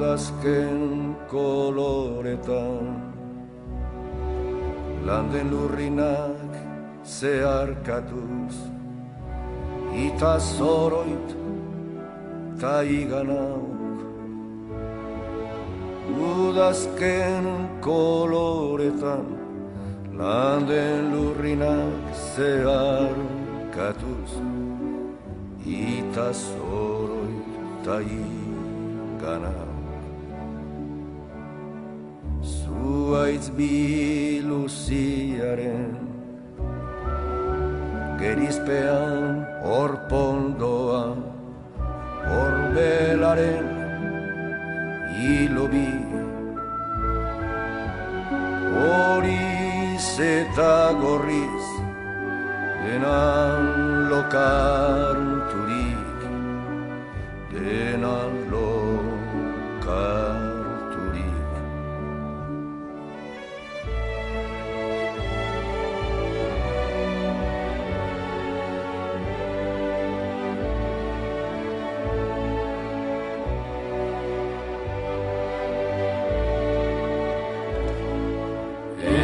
udazken koloretan landen lurrinak zeharkatuz ita zoroit ta iganauk udazken koloretan landen lurrinak zeharkatuz ita zoroit ta iganauk zuaitz biluziaren gerizpean orpondoan orbelaren hilobi horiz eta gorriz denan lokarturik denan lokarturik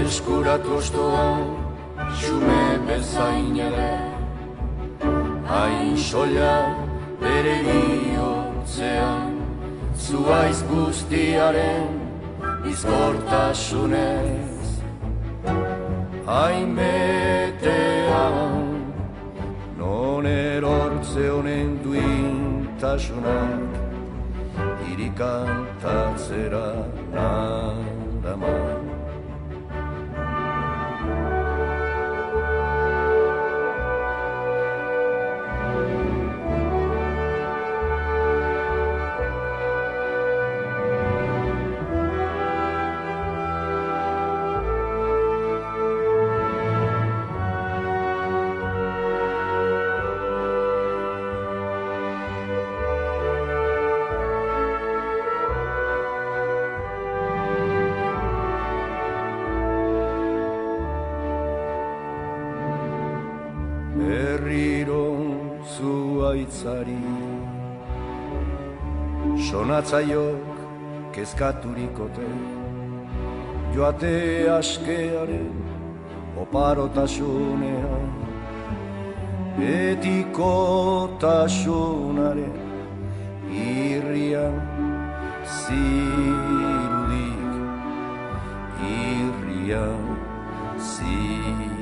eskuratu ostoan xume bezain ere hain soila bere bihotzean zuaiz guztiaren bizkortasunez hain betean non erortze honen duintasunak irikantatzera naraman berriro zuaitzari sonatzaiok kezkaturikote joate askearen oparotasunean betikotasunaren irrian zirudik irrian zirudik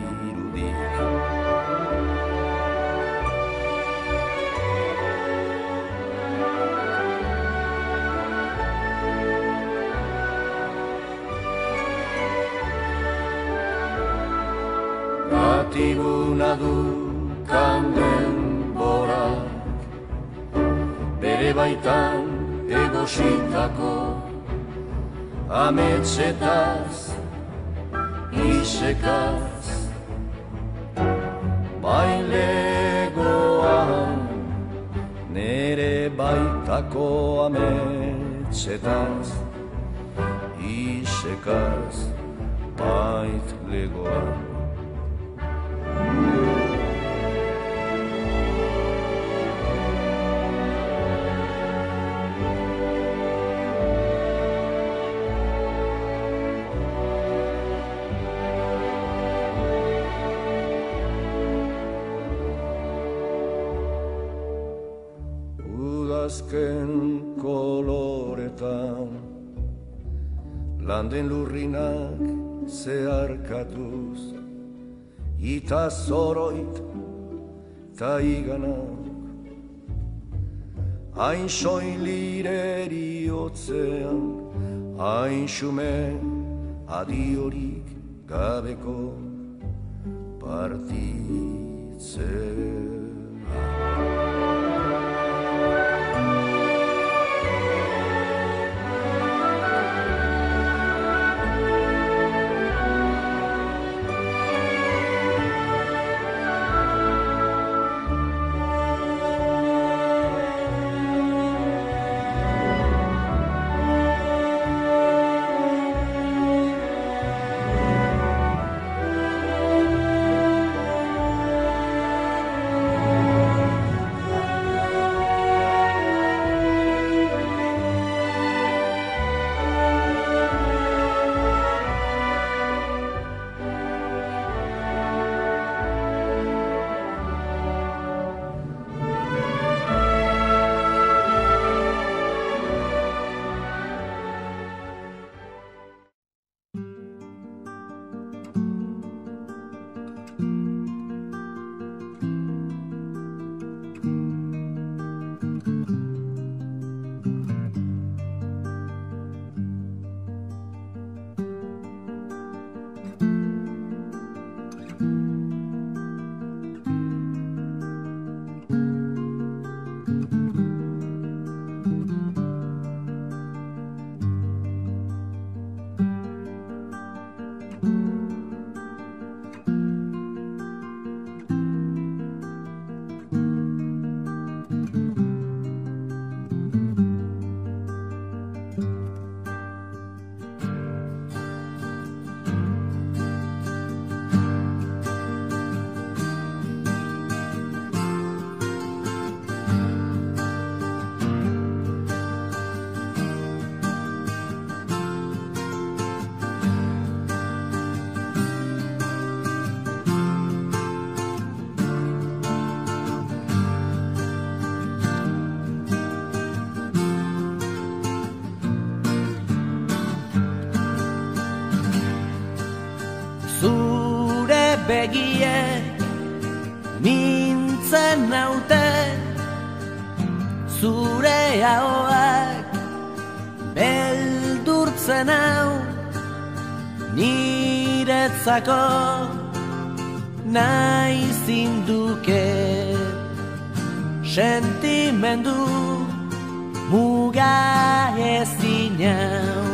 Gatibuna du kanden borak bere baitan egositako ametsetaz isekaz bailegoan nere baitako ametsetaz isekaz baitlegoan udazken koloretan landen lurrinak zeharkatuz ita zoroit ta iganak hain soilireri otzean hain xume adiorik gabeko partitzea begiek mintzen naute, zure ahoak beldurtzen hau, niretzako nahi zinduke, sentimendu muga ezin hau.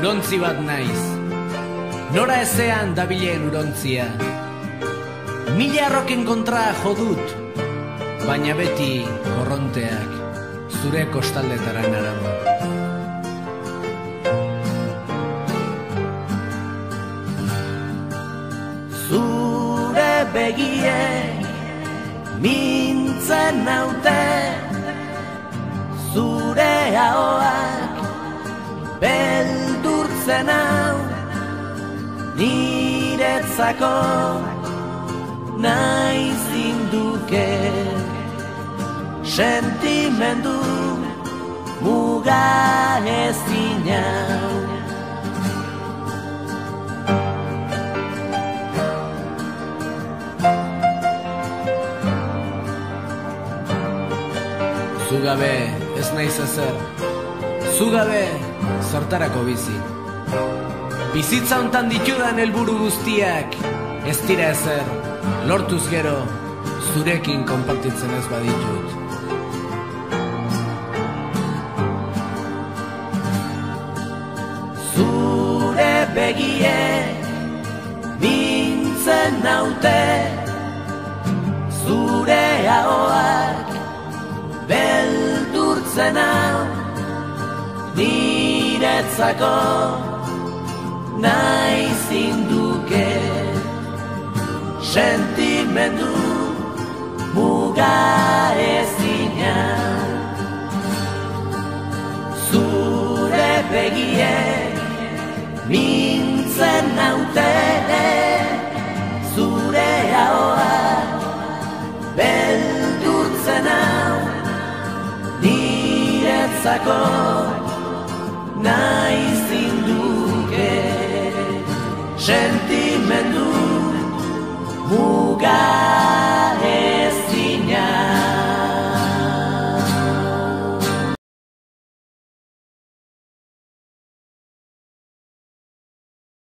Urontzi bat naiz, nora ezean dabilen urontzia. Mila arroken kontra jodut, baina beti korronteak zure kostaldetara narama. Zure begiek mintzen naute, zure ahoak beldurtzen hau, niretzako nahi zinduke, sentimendu muga ezin hau. Zugabe ez naiz ezer, zugabe zertarako bizi. Bizitza hontan ditudan helburu guztiak ez dira ezer, lortuz gero zurekin konpartitzen ez baditut. Zure begiek mintzen naute, zure ahoak beldurtzen hau, niretzako nahi zinduke, sentimendu muga ezin hau. Zure begiek mintzen naute, zure ahoak beldurtzen hau, niretzako nahi zinduke, sentimendu muga